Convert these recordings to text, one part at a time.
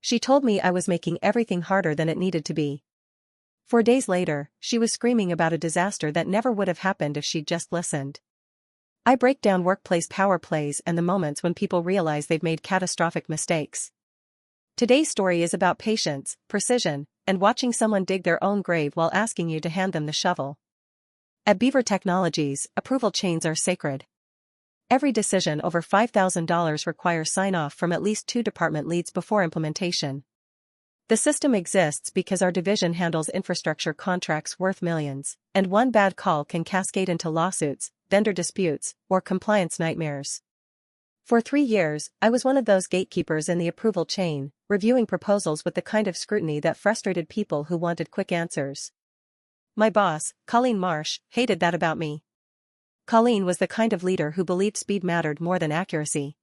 She told me I was making everything harder than it needed to be. 4 days later, she was screaming about a disaster that never would have happened if she'd just listened. I break down workplace power plays and the moments when people realize they've made catastrophic mistakes. Today's story is about patience, precision, and watching someone dig their own grave while asking you to hand them the shovel. At Beaver Technologies, approval chains are sacred. Every decision over $5,000 requires sign-off from at least 2 department leads before implementation. The system exists because our division handles infrastructure contracts worth millions, and one bad call can cascade into lawsuits, vendor disputes, or compliance nightmares. For 3 years, I was one of those gatekeepers in the approval chain, reviewing proposals with the kind of scrutiny that frustrated people who wanted quick answers. My boss, Colleen Marsh, hated that about me. Colleen was the kind of leader who believed speed mattered more than accuracy.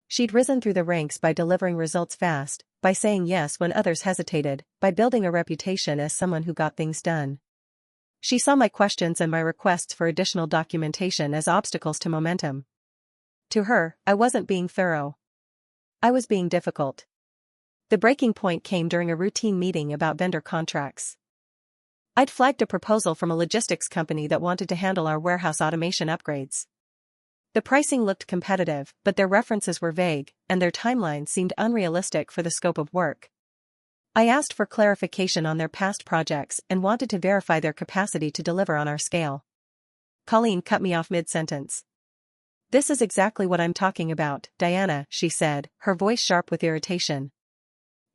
She'd risen through the ranks by delivering results fast, by saying yes when others hesitated, by building a reputation as someone who got things done. She saw my questions and my requests for additional documentation as obstacles to momentum. To her, I wasn't being thorough. I was being difficult. The breaking point came during a routine meeting about vendor contracts. I'd flagged a proposal from a logistics company that wanted to handle our warehouse automation upgrades. The pricing looked competitive, but their references were vague, and their timeline seemed unrealistic for the scope of work. I asked for clarification on their past projects and wanted to verify their capacity to deliver on our scale. Colleen cut me off mid-sentence. "This is exactly what I'm talking about, Diana," she said, her voice sharp with irritation.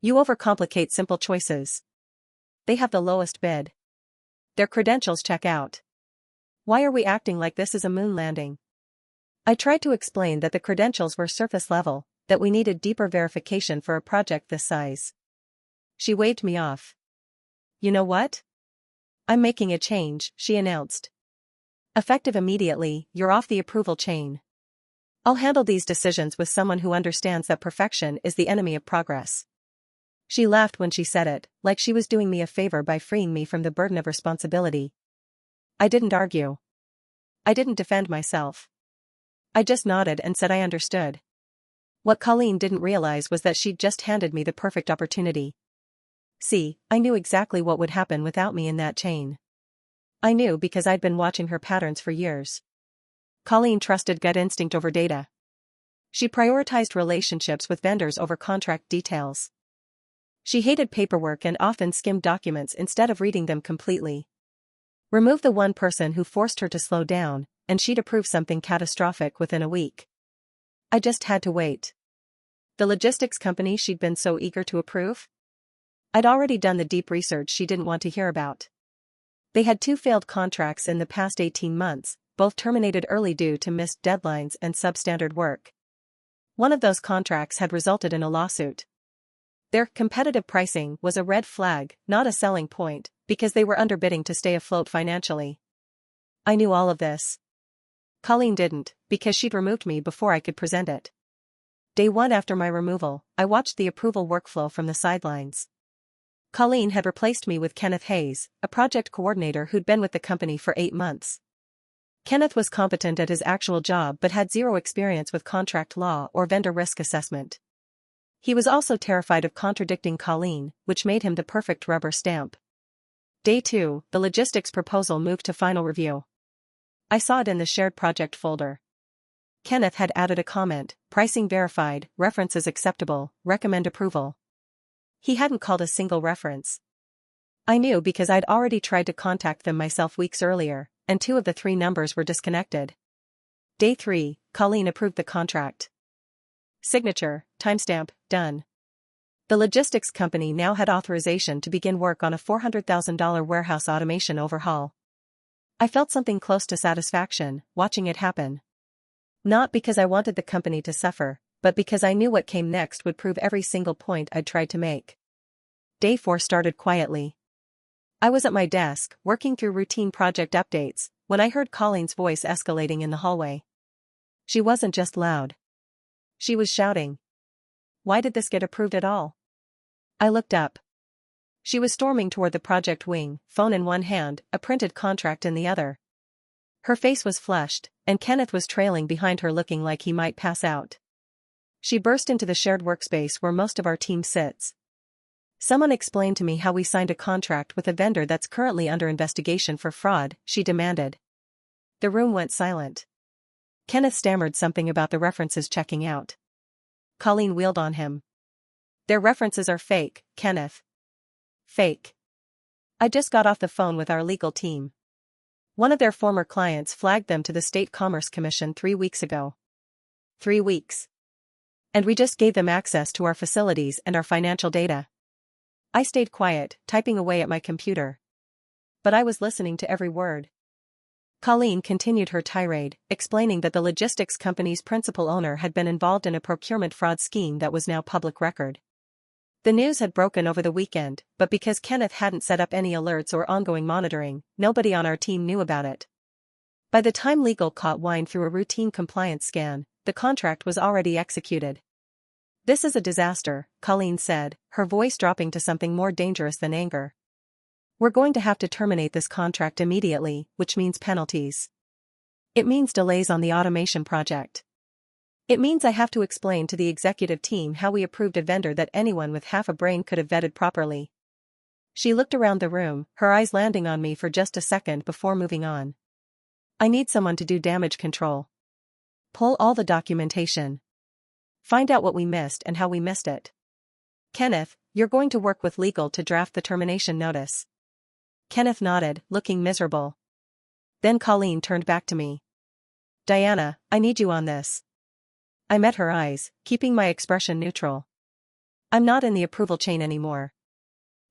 "You overcomplicate simple choices. They have the lowest bid. Their credentials check out. Why are we acting like this is a moon landing?" I tried to explain that the credentials were surface level, that we needed deeper verification for a project this size. She waved me off. "You know what? I'm making a change," she announced. "Effective immediately, you're off the approval chain. I'll handle these decisions with someone who understands that perfection is the enemy of progress." She laughed when she said it, like she was doing me a favor by freeing me from the burden of responsibility. I didn't argue. I didn't defend myself. I just nodded and said I understood. What Colleen didn't realize was that she'd just handed me the perfect opportunity. See, I knew exactly what would happen without me in that chain. I knew because I'd been watching her patterns for years. Colleen trusted gut instinct over data. She prioritized relationships with vendors over contract details. She hated paperwork and often skimmed documents instead of reading them completely. Remove the one person who forced her to slow down, and she'd approve something catastrophic within a week. I just had to wait. The logistics company she'd been so eager to approve? I'd already done the deep research she didn't want to hear about. They had 2 failed contracts in the past 18 months, both terminated early due to missed deadlines and substandard work. One of those contracts had resulted in a lawsuit. Their competitive pricing was a red flag, not a selling point, because they were underbidding to stay afloat financially. I knew all of this. Colleen didn't, because she'd removed me before I could present it. Day 1 after my removal, I watched the approval workflow from the sidelines. Colleen had replaced me with Kenneth Hayes, a project coordinator who'd been with the company for 8 months. Kenneth was competent at his actual job but had 0 experience with contract law or vendor risk assessment. He was also terrified of contradicting Colleen, which made him the perfect rubber stamp. Day 2, the logistics proposal moved to final review. I saw it in the shared project folder. Kenneth had added a comment: pricing verified, references acceptable, recommend approval. He hadn't called a single reference. I knew because I'd already tried to contact them myself weeks earlier, and 2 of the 3 numbers were disconnected. Day 3, Colleen approved the contract. Signature, timestamp, done. The logistics company now had authorization to begin work on a $400,000 warehouse automation overhaul. I felt something close to satisfaction, watching it happen. Not because I wanted the company to suffer, but because I knew what came next would prove every single point I'd tried to make. Day 4 started quietly. I was at my desk, working through routine project updates, when I heard Colleen's voice escalating in the hallway. She wasn't just loud. She was shouting. Why did this get approved at all? I looked up. She was storming toward the project wing, phone in one hand, a printed contract in the other. Her face was flushed, and Kenneth was trailing behind her looking like he might pass out. She burst into the shared workspace where most of our team sits. Someone explain to me how we signed a contract with a vendor that's currently under investigation for fraud, she demanded. The room went silent. Kenneth stammered something about the references checking out. Colleen wheeled on him. Their references are fake, Kenneth. Fake. I just got off the phone with our legal team. One of their former clients flagged them to the State Commerce Commission 3 weeks ago. 3 weeks. And we just gave them access to our facilities and our financial data. I stayed quiet, typing away at my computer. But I was listening to every word. Colleen continued her tirade, explaining that the logistics company's principal owner had been involved in a procurement fraud scheme that was now public record. The news had broken over the weekend, but because Kenneth hadn't set up any alerts or ongoing monitoring, nobody on our team knew about it. By the time legal caught wind through a routine compliance scan, the contract was already executed. This is a disaster, Colleen said, her voice dropping to something more dangerous than anger. We're going to have to terminate this contract immediately, which means penalties. It means delays on the automation project. It means I have to explain to the executive team how we approved a vendor that anyone with half a brain could have vetted properly. She looked around the room, her eyes landing on me for just a second before moving on. I need someone to do damage control. Pull all the documentation. Find out what we missed and how we missed it. Kenneth, you're going to work with legal to draft the termination notice. Kenneth nodded, looking miserable. Then Colleen turned back to me. Diana, I need you on this. I met her eyes, keeping my expression neutral. I'm not in the approval chain anymore.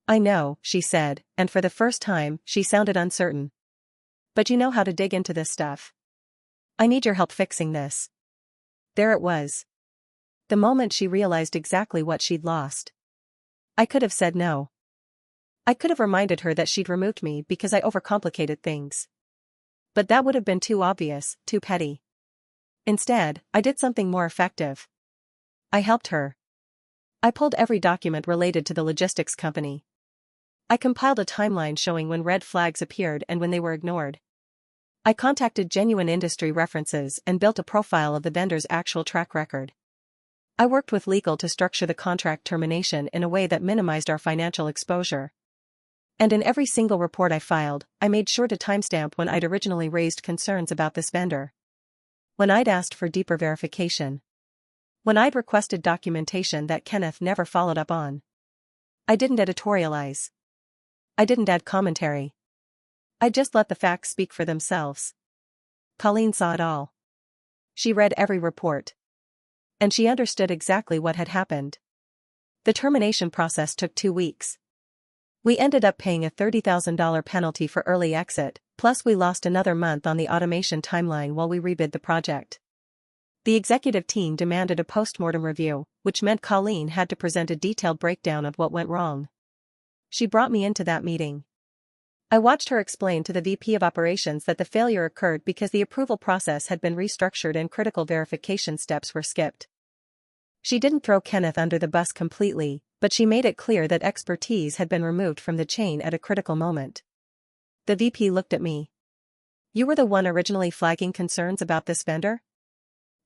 I know, she said, and for the first time, she sounded uncertain. But you know how to dig into this stuff. I need your help fixing this. There it was. The moment she realized exactly what she'd lost. I could have said no. I could have reminded her that she'd removed me because I overcomplicated things. But that would have been too obvious, too petty. Instead, I did something more effective. I helped her. I pulled every document related to the logistics company. I compiled a timeline showing when red flags appeared and when they were ignored. I contacted genuine industry references and built a profile of the vendor's actual track record. I worked with legal to structure the contract termination in a way that minimized our financial exposure. And in every single report I filed, I made sure to timestamp when I'd originally raised concerns about this vendor. When I'd asked for deeper verification. When I'd requested documentation that Kenneth never followed up on. I didn't editorialize. I didn't add commentary. I just let the facts speak for themselves. Colleen saw it all. She read every report. And she understood exactly what had happened. The termination process took 2 weeks. We ended up paying a $30,000 penalty for early exit, plus we lost another month on the automation timeline while we rebid the project. The executive team demanded a post-mortem review, which meant Colleen had to present a detailed breakdown of what went wrong. She brought me into that meeting. I watched her explain to the VP of Operations that the failure occurred because the approval process had been restructured and critical verification steps were skipped. She didn't throw Kenneth under the bus completely, but she made it clear that expertise had been removed from the chain at a critical moment. The VP looked at me. You were the one originally flagging concerns about this vendor?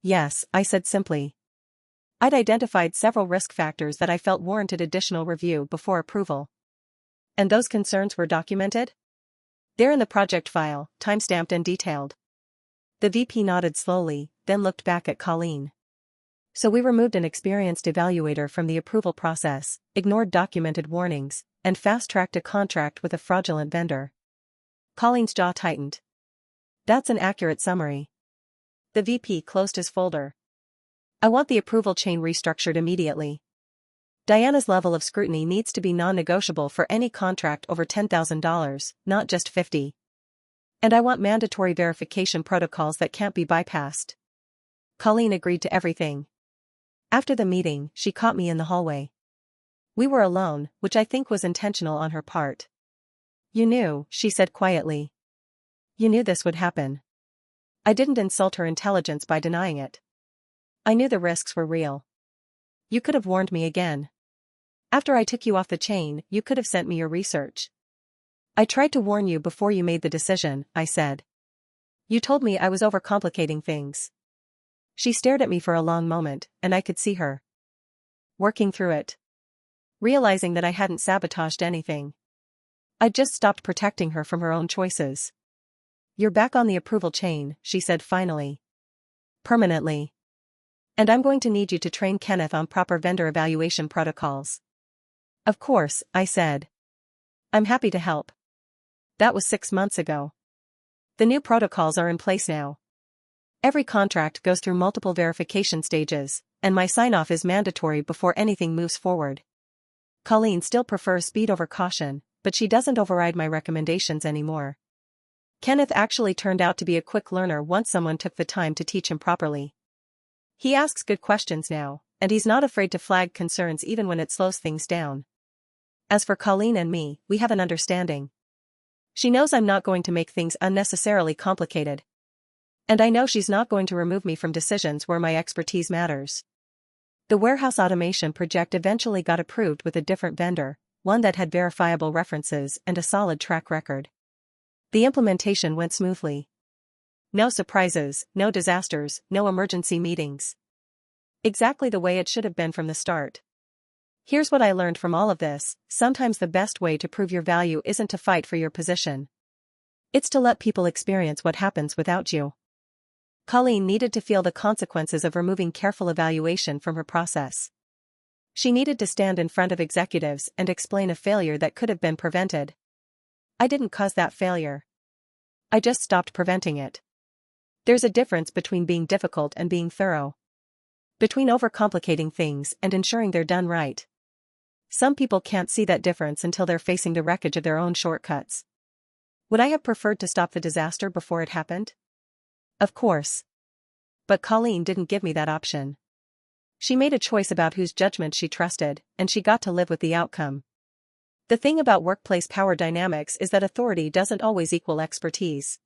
Yes, I said simply. I'd identified several risk factors that I felt warranted additional review before approval. And those concerns were documented? They're in the project file, timestamped and detailed. The VP nodded slowly, then looked back at Colleen. So we removed an experienced evaluator from the approval process, ignored documented warnings, and fast-tracked a contract with a fraudulent vendor. Colleen's jaw tightened. That's an accurate summary. The VP closed his folder. I want the approval chain restructured immediately. Diana's level of scrutiny needs to be non-negotiable for any contract over $10,000, not just $50,000. And I want mandatory verification protocols that can't be bypassed. Colleen agreed to everything. After the meeting, she caught me in the hallway. We were alone, which I think was intentional on her part. You knew, she said quietly. You knew this would happen. I didn't insult her intelligence by denying it. I knew the risks were real. You could have warned me again. After I took you off the chain, you could have sent me your research. I tried to warn you before you made the decision, I said. You told me I was overcomplicating things. She stared at me for a long moment, and I could see her working through it. Realizing that I hadn't sabotaged anything. I'd just stopped protecting her from her own choices. "You're back on the approval chain," she said finally. "Permanently. And I'm going to need you to train Kenneth on proper vendor evaluation protocols." "Of course," I said. "I'm happy to help." That was 6 months ago. The new protocols are in place now. Every contract goes through multiple verification stages, and my sign-off is mandatory before anything moves forward. Colleen still prefers speed over caution, but she doesn't override my recommendations anymore. Kenneth actually turned out to be a quick learner once someone took the time to teach him properly. He asks good questions now, and he's not afraid to flag concerns even when it slows things down. As for Colleen and me, we have an understanding. She knows I'm not going to make things unnecessarily complicated. And I know she's not going to remove me from decisions where my expertise matters. The warehouse automation project eventually got approved with a different vendor, one that had verifiable references and a solid track record. The implementation went smoothly. No surprises, no disasters, no emergency meetings. Exactly the way it should have been from the start. Here's what I learned from all of this: sometimes the best way to prove your value isn't to fight for your position. It's to let people experience what happens without you. Colleen needed to feel the consequences of removing careful evaluation from her process. She needed to stand in front of executives and explain a failure that could have been prevented. I didn't cause that failure. I just stopped preventing it. There's a difference between being difficult and being thorough. Between overcomplicating things and ensuring they're done right. Some people can't see that difference until they're facing the wreckage of their own shortcuts. Would I have preferred to stop the disaster before it happened? Of course. But Colleen didn't give me that option. She made a choice about whose judgment she trusted, and she got to live with the outcome. The thing about workplace power dynamics is that authority doesn't always equal expertise.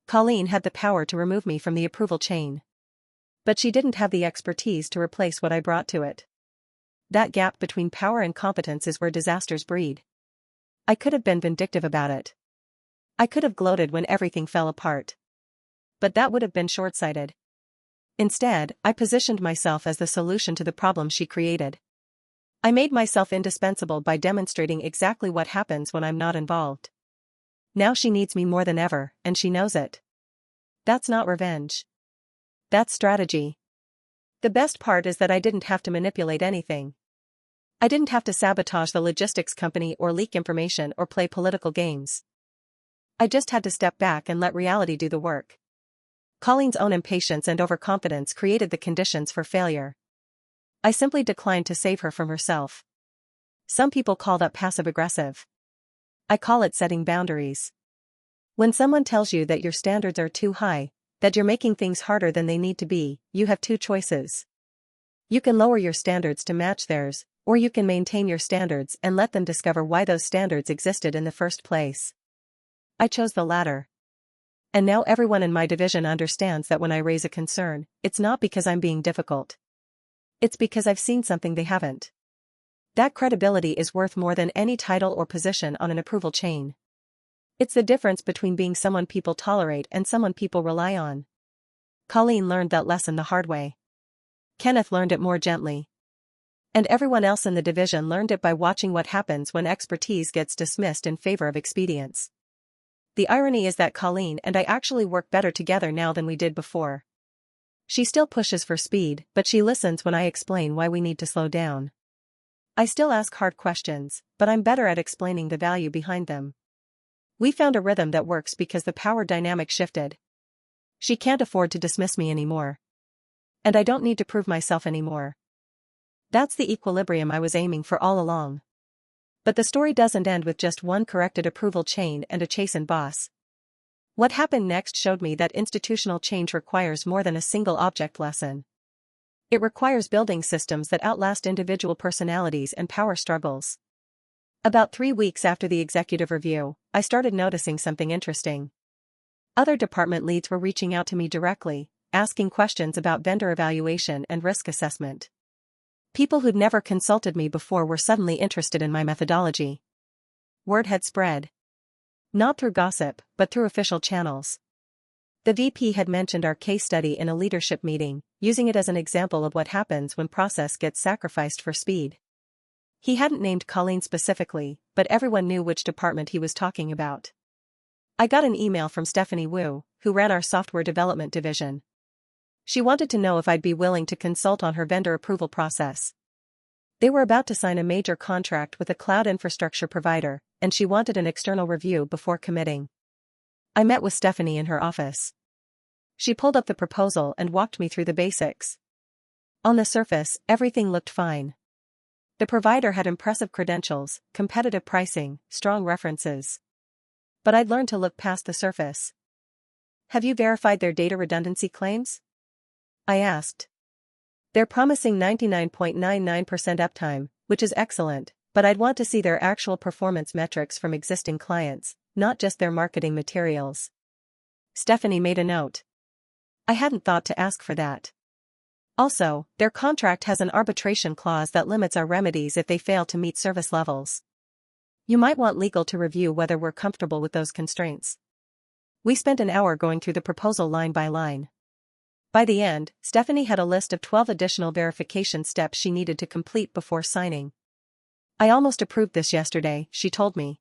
Colleen had the power to remove me from the approval chain. But she didn't have the expertise to replace what I brought to it. That gap between power and competence is where disasters breed. I could have been vindictive about it. I could have gloated when everything fell apart. But that would have been short-sighted. Instead, I positioned myself as the solution to the problem she created. I made myself indispensable by demonstrating exactly what happens when I'm not involved. Now she needs me more than ever, and she knows it. That's not revenge. That's strategy. The best part is that I didn't have to manipulate anything. I didn't have to sabotage the logistics company or leak information or play political games. I just had to step back and let reality do the work. Colleen's own impatience and overconfidence created the conditions for failure. I simply declined to save her from herself. Some people call that passive-aggressive. I call it setting boundaries. When someone tells you that your standards are too high, that you're making things harder than they need to be, you have two choices. You can lower your standards to match theirs, or you can maintain your standards and let them discover why those standards existed in the first place. I chose the latter. And now everyone in my division understands that when I raise a concern, it's not because I'm being difficult. It's because I've seen something they haven't. That credibility is worth more than any title or position on an approval chain. It's the difference between being someone people tolerate and someone people rely on. Colleen learned that lesson the hard way. Kenneth learned it more gently. And everyone else in the division learned it by watching what happens when expertise gets dismissed in favor of expedience. The irony is that Colleen and I actually work better together now than we did before. She still pushes for speed, but she listens when I explain why we need to slow down. I still ask hard questions, but I'm better at explaining the value behind them. We found a rhythm that works because the power dynamic shifted. She can't afford to dismiss me anymore. And I don't need to prove myself anymore. That's the equilibrium I was aiming for all along. But the story doesn't end with just one corrected approval chain and a chastened boss. What happened next showed me that institutional change requires more than a single object lesson. It requires building systems that outlast individual personalities and power struggles. About 3 weeks after the executive review, I started noticing something interesting. Other department leads were reaching out to me directly, asking questions about vendor evaluation and risk assessment. People who'd never consulted me before were suddenly interested in my methodology. Word had spread. Not through gossip, but through official channels. The VP had mentioned our case study in a leadership meeting, using it as an example of what happens when process gets sacrificed for speed. He hadn't named Colleen specifically, but everyone knew which department he was talking about. I got an email from Stephanie Wu, who ran our software development division. She wanted to know if I'd be willing to consult on her vendor approval process. They were about to sign a major contract with a cloud infrastructure provider, and she wanted an external review before committing. I met with Stephanie in her office. She pulled up the proposal and walked me through the basics. On the surface, everything looked fine. The provider had impressive credentials, competitive pricing, strong references. But I'd learned to look past the surface. Have you verified their data redundancy claims? I asked. They're promising 99.99% uptime, which is excellent, but I'd want to see their actual performance metrics from existing clients, not just their marketing materials. Stephanie made a note. I hadn't thought to ask for that. Also, their contract has an arbitration clause that limits our remedies if they fail to meet service levels. You might want legal to review whether we're comfortable with those constraints. We spent an hour going through the proposal line by line. By the end, Stephanie had a list of 12 additional verification steps she needed to complete before signing. I almost approved this yesterday, she told me.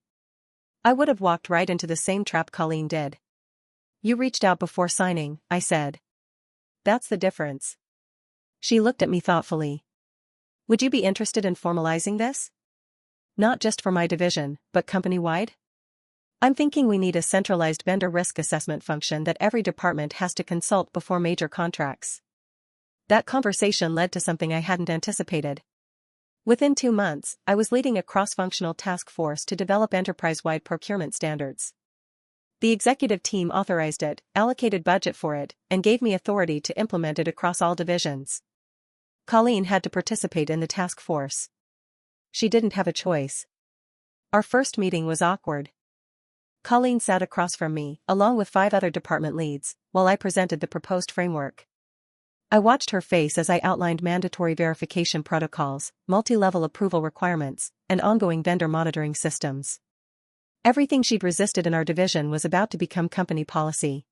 I would have walked right into the same trap Colleen did. You reached out before signing, I said. That's the difference. She looked at me thoughtfully. Would you be interested in formalizing this? Not just for my division, but company-wide? I'm thinking we need a centralized vendor risk assessment function that every department has to consult before major contracts. That conversation led to something I hadn't anticipated. Within 2 months, I was leading a cross-functional task force to develop enterprise-wide procurement standards. The executive team authorized it, allocated budget for it, and gave me authority to implement it across all divisions. Colleen had to participate in the task force. She didn't have a choice. Our first meeting was awkward. Colleen sat across from me, along with 5 other department leads, while I presented the proposed framework. I watched her face as I outlined mandatory verification protocols, multi-level approval requirements, and ongoing vendor monitoring systems. Everything she'd resisted in our division was about to become company policy.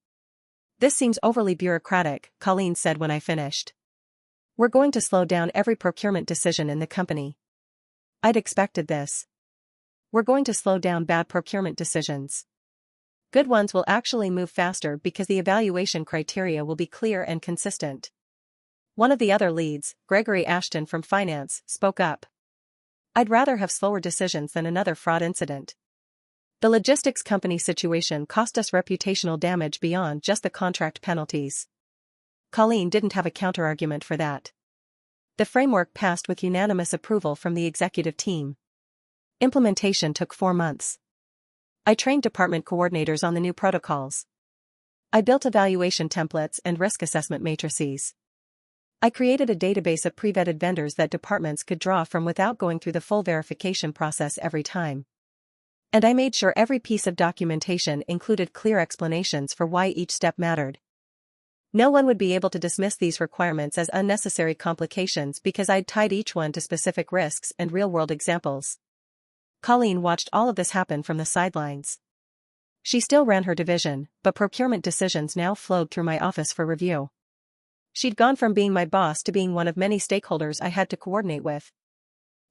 This seems overly bureaucratic, Colleen said when I finished. We're going to slow down every procurement decision in the company. I'd expected this. We're going to slow down bad procurement decisions. Good ones will actually move faster because the evaluation criteria will be clear and consistent. One of the other leads, Gregory Ashton from Finance, spoke up. I'd rather have slower decisions than another fraud incident. The logistics company situation cost us reputational damage beyond just the contract penalties. Colleen didn't have a counterargument for that. The framework passed with unanimous approval from the executive team. Implementation took 4 months. I trained department coordinators on the new protocols. I built evaluation templates and risk assessment matrices. I created a database of pre-vetted vendors that departments could draw from without going through the full verification process every time. And I made sure every piece of documentation included clear explanations for why each step mattered. No one would be able to dismiss these requirements as unnecessary complications because I'd tied each one to specific risks and real-world examples. Colleen watched all of this happen from the sidelines. She still ran her division, but procurement decisions now flowed through my office for review. She'd gone from being my boss to being one of many stakeholders I had to coordinate with.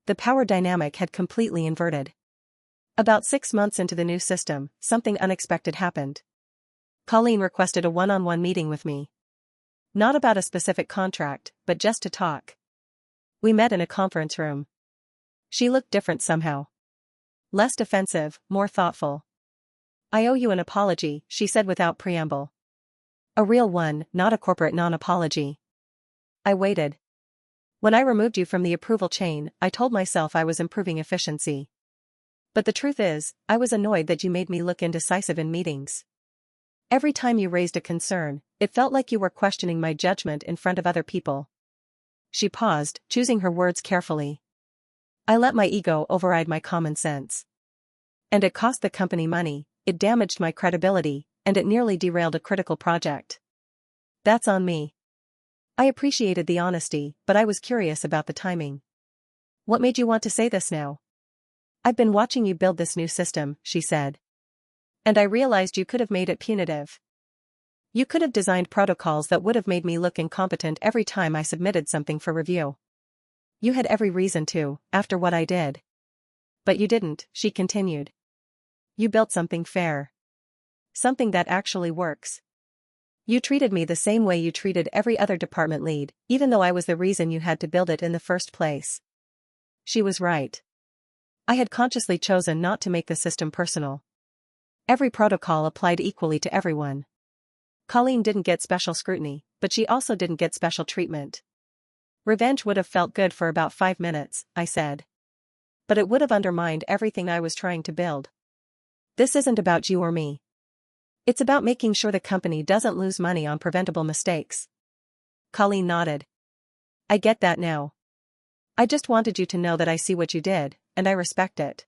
The power dynamic had completely inverted. About 6 months into the new system, something unexpected happened. Colleen requested a one-on-one meeting with me. Not about a specific contract, but just to talk. We met in a conference room. She looked different somehow. Less defensive, more thoughtful. I owe you an apology, she said without preamble. A real one, not a corporate non-apology. I waited. When I removed you from the approval chain, I told myself I was improving efficiency. But the truth is, I was annoyed that you made me look indecisive in meetings. Every time you raised a concern, it felt like you were questioning my judgment in front of other people. She paused, choosing her words carefully. I let my ego override my common sense. And it cost the company money, it damaged my credibility, and it nearly derailed a critical project. That's on me. I appreciated the honesty, but I was curious about the timing. What made you want to say this now? I've been watching you build this new system, she said. And I realized you could have made it punitive. You could have designed protocols that would have made me look incompetent every time I submitted something for review. You had every reason to, after what I did. But you didn't, she continued. You built something fair. Something that actually works. You treated me the same way you treated every other department lead, even though I was the reason you had to build it in the first place. She was right. I had consciously chosen not to make the system personal. Every protocol applied equally to everyone. Colleen didn't get special scrutiny, but she also didn't get special treatment. Revenge would have felt good for about 5 minutes, I said. But it would have undermined everything I was trying to build. This isn't about you or me. It's about making sure the company doesn't lose money on preventable mistakes. Colleen nodded. I get that now. I just wanted you to know that I see what you did, and I respect it.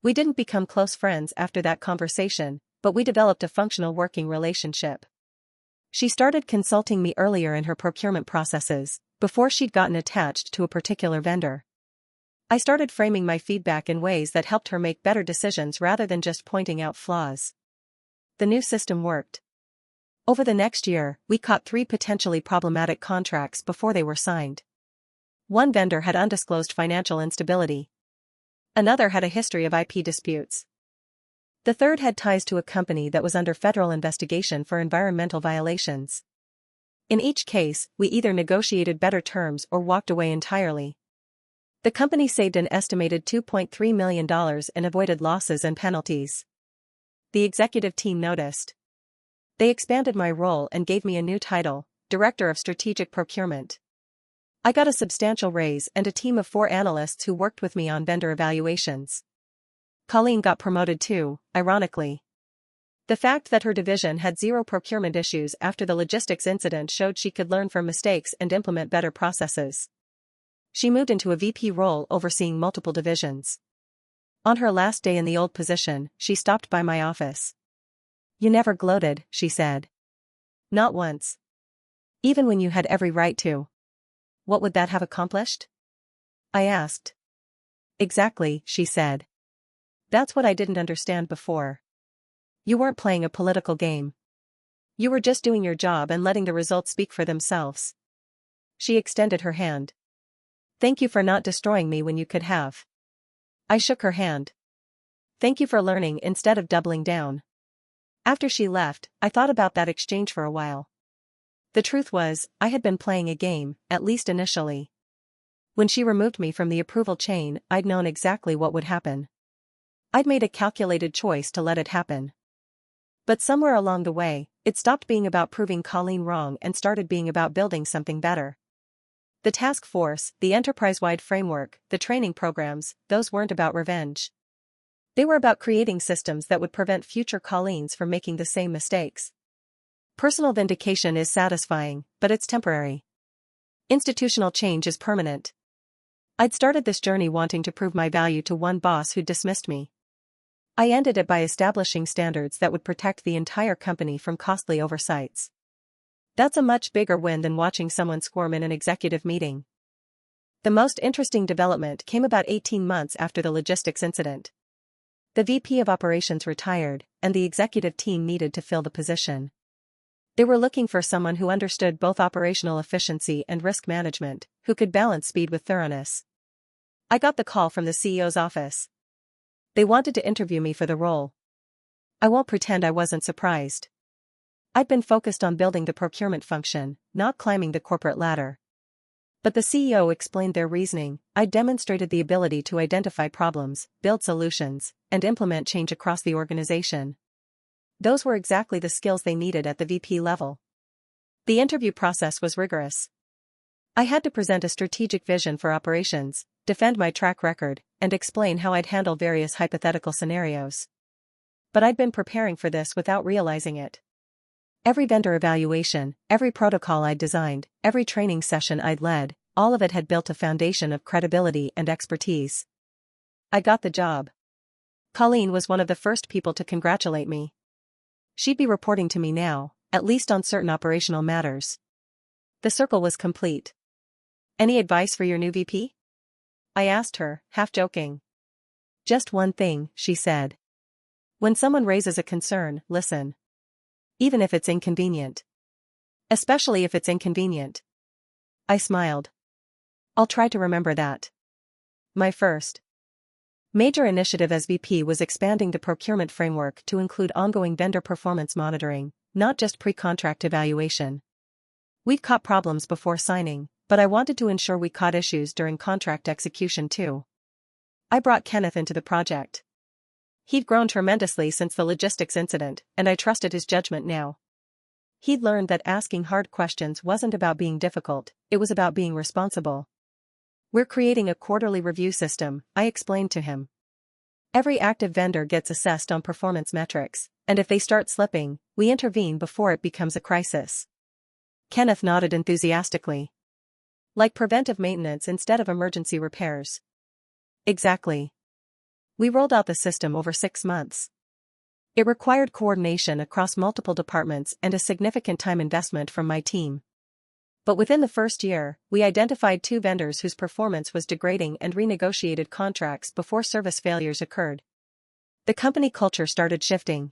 We didn't become close friends after that conversation, but we developed a functional working relationship. She started consulting me earlier in her procurement processes, before she'd gotten attached to a particular vendor. I started framing my feedback in ways that helped her make better decisions rather than just pointing out flaws. The new system worked. Over the next year, we caught 3 potentially problematic contracts before they were signed. One vendor had undisclosed financial instability. Another had a history of IP disputes. The third had ties to a company that was under federal investigation for environmental violations. In each case, we either negotiated better terms or walked away entirely. The company saved an estimated $2.3 million in avoided losses and penalties. The executive team noticed. They expanded my role and gave me a new title, Director of Strategic Procurement. I got a substantial raise and a team of 4 analysts who worked with me on vendor evaluations. Colleen got promoted too, ironically. The fact that her division had 0 procurement issues after the logistics incident showed she could learn from mistakes and implement better processes. She moved into a VP role overseeing multiple divisions. On her last day in the old position, she stopped by my office. You never gloated, she said. Not once. Even when you had every right to. What would that have accomplished? I asked. Exactly, she said. That's what I didn't understand before. You weren't playing a political game. You were just doing your job and letting the results speak for themselves. She extended her hand. Thank you for not destroying me when you could have. I shook her hand. Thank you for learning instead of doubling down. After she left, I thought about that exchange for a while. The truth was, I had been playing a game, at least initially. When she removed me from the approval chain, I'd known exactly what would happen. I'd made a calculated choice to let it happen. But somewhere along the way, it stopped being about proving Colleen wrong and started being about building something better. The task force, the enterprise-wide framework, the training programs, those weren't about revenge. They were about creating systems that would prevent future Colleens from making the same mistakes. Personal vindication is satisfying, but it's temporary. Institutional change is permanent. I'd started this journey wanting to prove my value to one boss who dismissed me. I ended it by establishing standards that would protect the entire company from costly oversights. That's a much bigger win than watching someone squirm in an executive meeting. The most interesting development came about 18 months after the logistics incident. The VP of Operations retired, and the executive team needed to fill the position. They were looking for someone who understood both operational efficiency and risk management, who could balance speed with thoroughness. I got the call from the CEO's office. They wanted to interview me for the role. I won't pretend I wasn't surprised. I'd been focused on building the procurement function, not climbing the corporate ladder. But the CEO explained their reasoning. I demonstrated the ability to identify problems, build solutions, and implement change across the organization. Those were exactly the skills they needed at the VP level. The interview process was rigorous. I had to present a strategic vision for operations, defend my track record, and explain how I'd handle various hypothetical scenarios. But I'd been preparing for this without realizing it. Every vendor evaluation, every protocol I'd designed, every training session I'd led, all of it had built a foundation of credibility and expertise. I got the job. Colleen was one of the first people to congratulate me. She'd be reporting to me now, at least on certain operational matters. The circle was complete. Any advice for your new VP? I asked her, half joking. Just one thing, she said. When someone raises a concern, listen. Even if it's inconvenient. Especially if it's inconvenient. I smiled. I'll try to remember that. My first major initiative as VP was expanding the procurement framework to include ongoing vendor performance monitoring, not just pre-contract evaluation. We've caught problems before signing, but I wanted to ensure we caught issues during contract execution too. I brought Kenneth into the project. He'd grown tremendously since the logistics incident, and I trusted his judgment now. He'd learned that asking hard questions wasn't about being difficult, it was about being responsible. We're creating a quarterly review system, I explained to him. Every active vendor gets assessed on performance metrics, and if they start slipping, we intervene before it becomes a crisis. Kenneth nodded enthusiastically. Like preventive maintenance instead of emergency repairs. Exactly. We rolled out the system over 6 months. It required coordination across multiple departments and a significant time investment from my team. But within the first year, we identified 2 vendors whose performance was degrading and renegotiated contracts before service failures occurred. The company culture started shifting.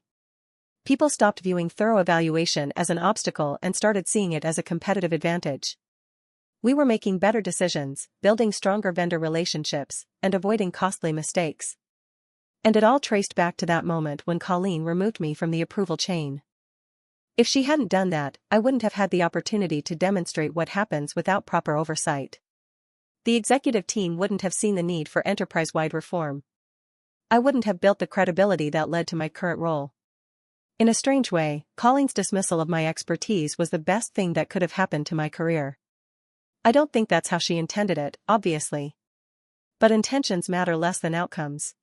People stopped viewing thorough evaluation as an obstacle and started seeing it as a competitive advantage. We were making better decisions, building stronger vendor relationships, and avoiding costly mistakes. And it all traced back to that moment when Colleen removed me from the approval chain. If she hadn't done that, I wouldn't have had the opportunity to demonstrate what happens without proper oversight. The executive team wouldn't have seen the need for enterprise-wide reform. I wouldn't have built the credibility that led to my current role. In a strange way, Colleen's dismissal of my expertise was the best thing that could have happened to my career. I don't think that's how she intended it, obviously. But intentions matter less than outcomes.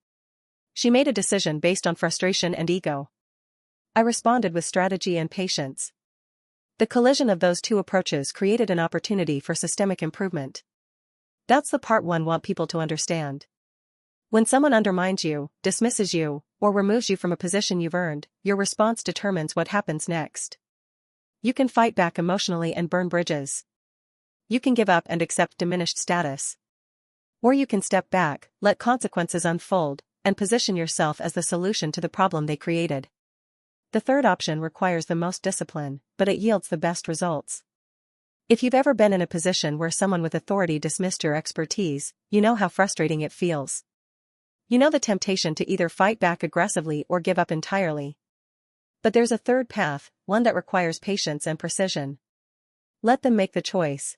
She made a decision based on frustration and ego. I responded with strategy and patience. The collision of those 2 approaches created an opportunity for systemic improvement. That's the part one want people to understand. When someone undermines you, dismisses you, or removes you from a position you've earned, your response determines what happens next. You can fight back emotionally and burn bridges. You can give up and accept diminished status. Or you can step back, let consequences unfold, and position yourself as the solution to the problem they created. The third option requires the most discipline, but it yields the best results. If you've ever been in a position where someone with authority dismissed your expertise, you know how frustrating it feels. You know the temptation to either fight back aggressively or give up entirely. But there's a third path, one that requires patience and precision. Let them make the choice.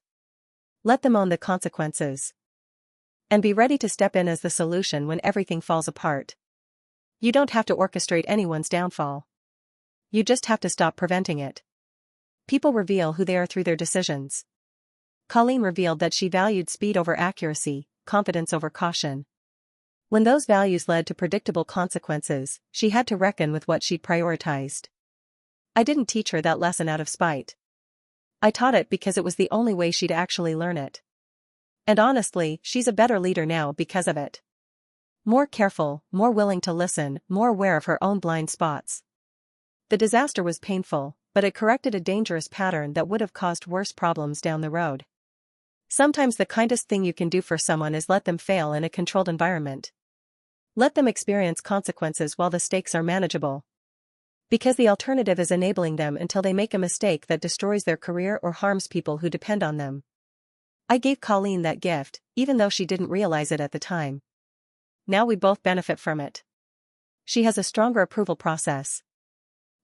Let them own the consequences. And be ready to step in as the solution when everything falls apart. You don't have to orchestrate anyone's downfall. You just have to stop preventing it. People reveal who they are through their decisions. Colleen revealed that she valued speed over accuracy, confidence over caution. When those values led to predictable consequences, she had to reckon with what she'd prioritized. I didn't teach her that lesson out of spite. I taught it because it was the only way she'd actually learn it. And honestly, she's a better leader now because of it. More careful, more willing to listen, more aware of her own blind spots. The disaster was painful, but it corrected a dangerous pattern that would have caused worse problems down the road. Sometimes the kindest thing you can do for someone is let them fail in a controlled environment. Let them experience consequences while the stakes are manageable. Because the alternative is enabling them until they make a mistake that destroys their career or harms people who depend on them. I gave Colleen that gift, even though she didn't realize it at the time. Now we both benefit from it. She has a stronger approval process.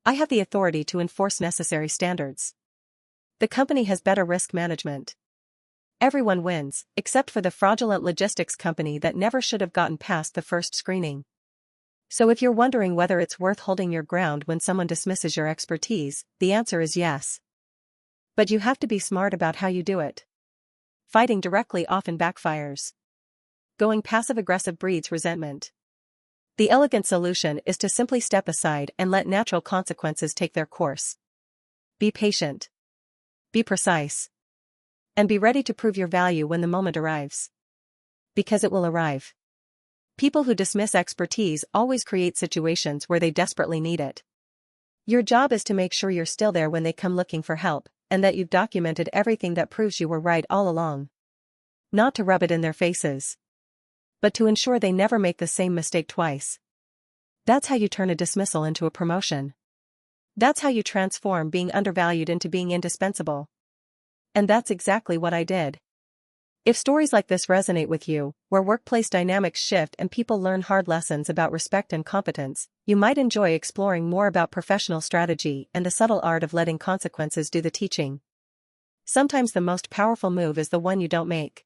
I have the authority to enforce necessary standards. The company has better risk management. Everyone wins, except for the fraudulent logistics company that never should have gotten past the first screening. So if you're wondering whether it's worth holding your ground when someone dismisses your expertise, the answer is yes. But you have to be smart about how you do it. Fighting directly often backfires. Going passive-aggressive breeds resentment. The elegant solution is to simply step aside and let natural consequences take their course. Be patient. Be precise. And be ready to prove your value when the moment arrives. Because it will arrive. People who dismiss expertise always create situations where they desperately need it. Your job is to make sure you're still there when they come looking for help, and that you've documented everything that proves you were right all along. Not to rub it in their faces, but to ensure they never make the same mistake twice. That's how you turn a dismissal into a promotion. That's how you transform being undervalued into being indispensable. And that's exactly what I did. If stories like this resonate with you, where workplace dynamics shift and people learn hard lessons about respect and competence, you might enjoy exploring more about professional strategy and the subtle art of letting consequences do the teaching. Sometimes the most powerful move is the one you don't make.